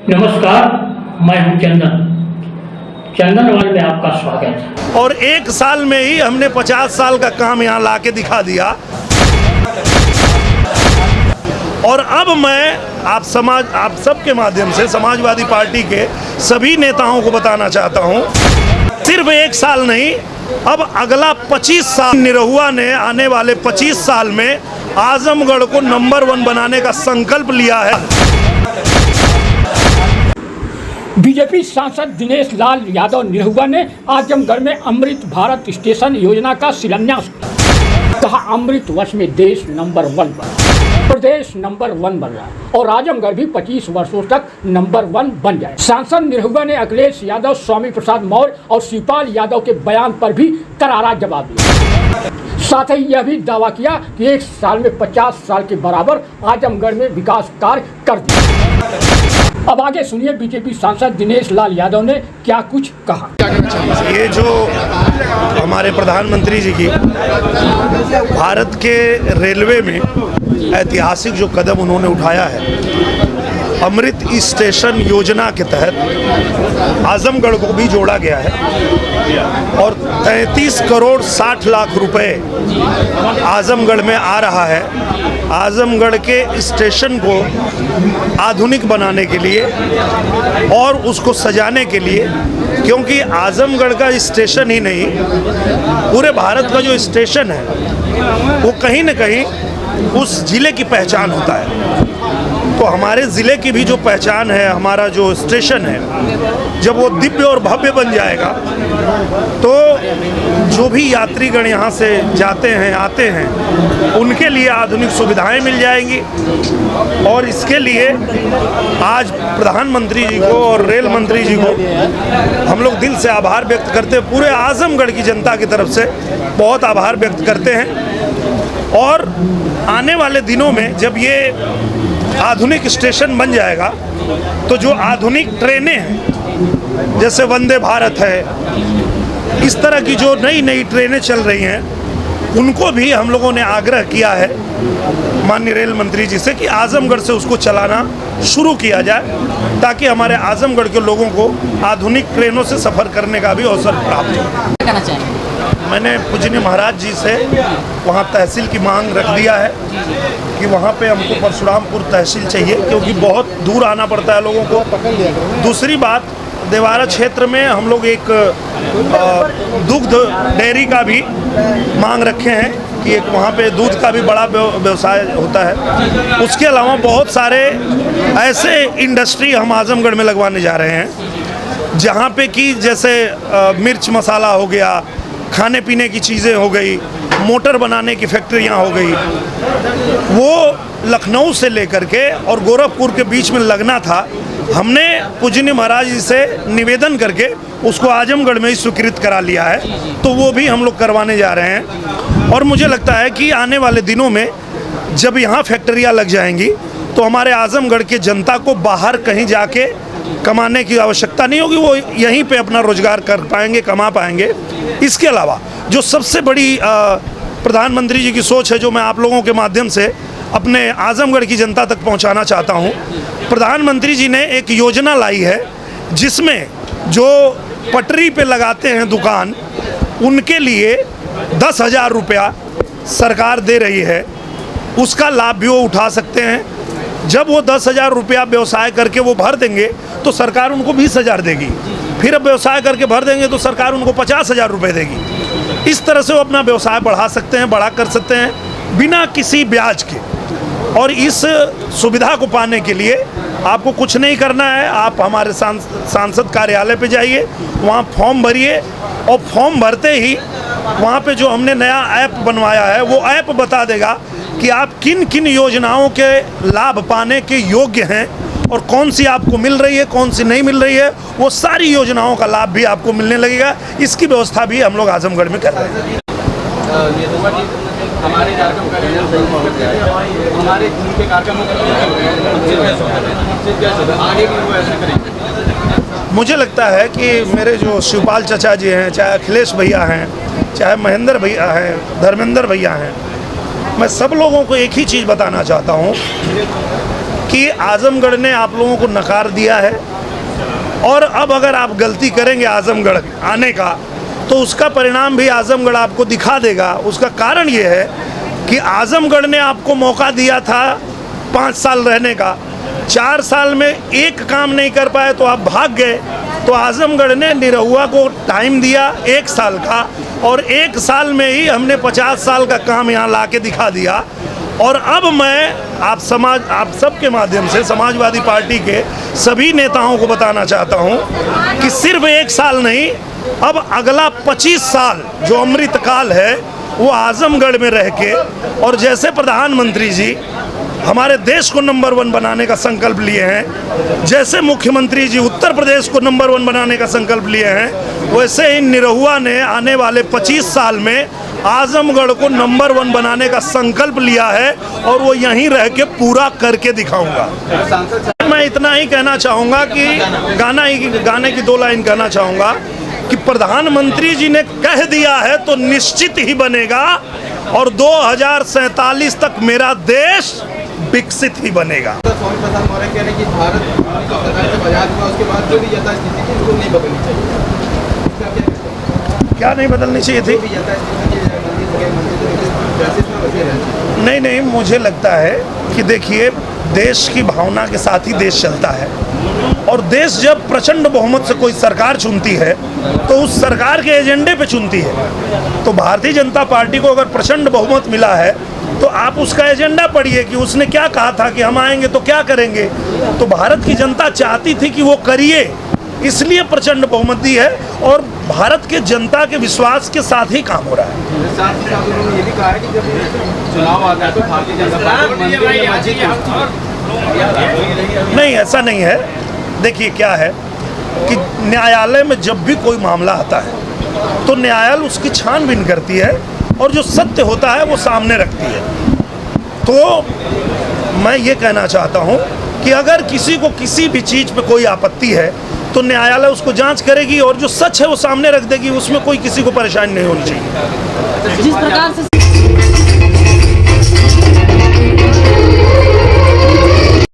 नमस्कार, मैं हूं चंदनवाल में आपका स्वागत है। और एक साल में ही हमने 50 साल का काम यहाँ लाके दिखा दिया। और अब मैं आप सबके माध्यम से समाजवादी पार्टी के सभी नेताओं को बताना चाहता हूँ, सिर्फ एक साल नहीं, अब अगला 25 साल निरहुआ ने आने वाले 25 साल में आजमगढ़ को नंबर 1 बनाने का संकल्प लिया है। बीजेपी सांसद दिनेश लाल यादव निरहुआ ने आजमगढ़ में अमृत भारत स्टेशन योजना का शिलान्यास किया। कहा, अमृत वर्ष में देश नंबर 1 बना, प्रदेश नंबर 1 बन रहा है और आजमगढ़ भी 25 वर्षों तक नंबर 1 बन जाए। सांसद निरहुआ ने अखिलेश यादव, स्वामी प्रसाद मौर्य और शिवपाल यादव के बयान पर भी करारा जवाब दिया। साथ ही यह भी दावा किया कि एक साल में 50 साल के बराबर आजमगढ़ में विकास कार्य कर दिए। अब आगे सुनिए बीजेपी सांसद दिनेश लाल यादव ने क्या कुछ कहा। ये जो हमारे प्रधानमंत्री जी की भारत के रेलवे में ऐतिहासिक जो कदम उन्होंने उठाया है, अमृत स्टेशन योजना के तहत आजमगढ़ को भी जोड़ा गया है और 33 करोड़ 60 लाख रुपए आजमगढ़ में आ रहा है। आजमगढ़ के स्टेशन को आधुनिक बनाने के लिए और उसको सजाने के लिए, क्योंकि आजमगढ़ का स्टेशन ही नहीं, पूरे भारत का जो स्टेशन है वो कहीं न कहीं उस ज़िले की पहचान होता है। तो हमारे ज़िले की भी जो पहचान है, हमारा जो स्टेशन है, जब वो दिव्य और भव्य बन जाएगा तो जो भी यात्रीगण यहाँ से जाते हैं आते हैं उनके लिए आधुनिक सुविधाएं मिल जाएंगी। और इसके लिए आज प्रधानमंत्री जी को और रेल मंत्री जी को हम लोग दिल से आभार व्यक्त करते हैं, पूरे आजमगढ़ की जनता की तरफ से बहुत आभार व्यक्त करते हैं। और आने वाले दिनों में जब ये आधुनिक स्टेशन बन जाएगा तो जो आधुनिक ट्रेनें हैं, जैसे वंदे भारत है, इस तरह की जो नई नई ट्रेनें चल रही हैं, उनको भी हम लोगों ने आग्रह किया है माननीय रेल मंत्री जी से कि आजमगढ़ से उसको चलाना शुरू किया जाए, ताकि हमारे आजमगढ़ के लोगों को आधुनिक ट्रेनों से सफ़र करने का भी अवसर प्राप्त हो। मैंने पूजनीय महाराज जी से वहाँ तहसील की मांग रख दिया है कि वहाँ पे हमको परशुरामपुर तहसील चाहिए, क्योंकि बहुत दूर आना पड़ता है लोगों को। दूसरी बात, देवारा क्षेत्र में हम लोग एक दुग्ध डेयरी का भी मांग रखे हैं कि एक वहाँ पे दूध का भी बड़ा व्यवसाय होता है। उसके अलावा बहुत सारे ऐसे इंडस्ट्री हम आजमगढ़ में लगवाने जा रहे हैं जहाँ पे कि जैसे मिर्च मसाला हो गया, खाने पीने की चीज़ें हो गई, मोटर बनाने की फैक्ट्रियाँ हो गई। वो लखनऊ से लेकर के और गोरखपुर के बीच में लगना था। हमने पूजनीय महाराज जी से निवेदन करके उसको आजमगढ़ में ही स्वीकृत करा लिया है, तो वो भी हम लोग करवाने जा रहे हैं। और मुझे लगता है कि आने वाले दिनों में जब यहाँ फैक्ट्रियाँ लग जाएंगी तो हमारे आजमगढ़ के जनता को बाहर कहीं जाके कमाने की आवश्यकता नहीं होगी, वो यहीं पे अपना रोजगार कर पाएंगे, कमा पाएंगे। इसके अलावा जो सबसे बड़ी प्रधानमंत्री जी की सोच है, जो मैं आप लोगों के माध्यम से अपने आजमगढ़ की जनता तक पहुंचाना चाहता हूं, प्रधानमंत्री जी ने एक योजना लाई है जिसमें जो पटरी पे लगाते हैं दुकान, उनके लिए 10,000 रुपया सरकार दे रही है। उसका लाभ भी वो उठा सकते हैं। जब वो 10,000 रुपया व्यवसाय करके वो भर देंगे तो सरकार उनको 20,000 देगी। फिर अब व्यवसाय करके भर देंगे तो सरकार उनको 50,000 रुपये देगी। इस तरह से वो अपना व्यवसाय बढ़ा सकते हैं, बड़ा कर सकते हैं बिना किसी ब्याज के। और इस सुविधा को पाने के लिए आपको कुछ नहीं करना है, आप हमारे सांसद कार्यालय पे जाइए, वहाँ फॉर्म भरिए और फॉर्म भरते ही वहाँ पे जो हमने नया ऐप बनवाया है वो ऐप बता देगा कि आप किन किन योजनाओं के लाभ पाने के योग्य हैं और कौन सी आपको मिल रही है, कौन सी नहीं मिल रही है। वो सारी योजनाओं का लाभ भी आपको मिलने लगेगा। इसकी व्यवस्था भी हम लोग आजमगढ़ में कर रहे हैं। हमारे कार्यक्रम का हमारे उनके कार्यक्रमों आगे भी वो ऐसा करेंगे। मुझे लगता है कि मेरे जो शिवपाल चचा जी हैं, चाहे अखिलेश भैया हैं, चाहे महेंद्र भैया हैं, धर्मेंद्र भैया हैं, मैं सब लोगों को एक ही चीज़ बताना चाहता हूँ कि आजमगढ़ ने आप लोगों को नकार दिया है और अब अगर आप गलती करेंगे आजमगढ़ आने का तो उसका परिणाम भी आजमगढ़ आपको दिखा देगा। उसका कारण ये है कि आजमगढ़ ने आपको मौका दिया था 5 साल रहने का, 4 साल में एक काम नहीं कर पाए तो आप भाग गए। तो आजमगढ़ ने निरहुआ को टाइम दिया 1 साल का और 1 साल में ही हमने 50 साल का काम यहाँ ला के दिखा दिया। और अब मैं आप सबके माध्यम से समाजवादी पार्टी के सभी नेताओं को बताना चाहता हूँ कि सिर्फ 1 साल नहीं, अब अगला 25 साल जो अमृत काल है वो आजमगढ़ में रह के, और जैसे प्रधानमंत्री जी हमारे देश को नंबर 1 बनाने का संकल्प लिए हैं, जैसे मुख्यमंत्री जी उत्तर प्रदेश को नंबर 1 बनाने का संकल्प लिए हैं, वैसे ही निरहुआ ने आने वाले 25 साल में आजमगढ़ को नंबर 1 बनाने का संकल्प लिया है और वो यहीं रह के पूरा करके दिखाऊंगा। मैं इतना ही कहना चाहूँगा कि गाने की 2 लाइन कहना चाहूँगा कि प्रधानमंत्री जी ने कह दिया है तो निश्चित ही बनेगा और 2047 तक मेरा देश विकसित ही बनेगा। स्वामी प्रसाद मौर्य कह रहे हैं कि भारत सरकार से आजाद हुआ उसके बाद जो भी यथास्थिति थी उसको नहीं बदलनी चाहिए। क्या नहीं बदलनी चाहिए थी? नहीं, मुझे लगता है कि देखिए, देश की भावना के साथ ही देश चलता है और देश जब प्रचंड बहुमत से कोई सरकार चुनती है तो उस सरकार के एजेंडे पे चुनती है। तो भारतीय जनता पार्टी को अगर प्रचंड बहुमत मिला है तो आप उसका एजेंडा पढ़िए कि उसने क्या कहा था कि हम आएंगे तो क्या करेंगे। तो भारत की जनता चाहती थी कि वो करिए, इसलिए प्रचंड बहुमत दी है और भारत के जनता के विश्वास के साथ ही काम हो रहा है। साथ ही साथ उन्होंने ये भी कहा है कि जब चुनाव आता है तो भारतीय जनता पार्टी नहीं, ऐसा नहीं है। देखिए क्या है कि न्यायालय में जब भी कोई मामला आता है तो न्यायालय उसकी छानबीन करती है और जो सत्य होता है वो सामने रखती है। तो मैं ये कहना चाहता हूँ कि अगर किसी को किसी भी चीज़ पे कोई आपत्ति है तो न्यायालय उसको जांच करेगी और जो सच है वो सामने रख देगी, उसमें कोई किसी को परेशानी नहीं होनी चाहिए। जिस प्रकार से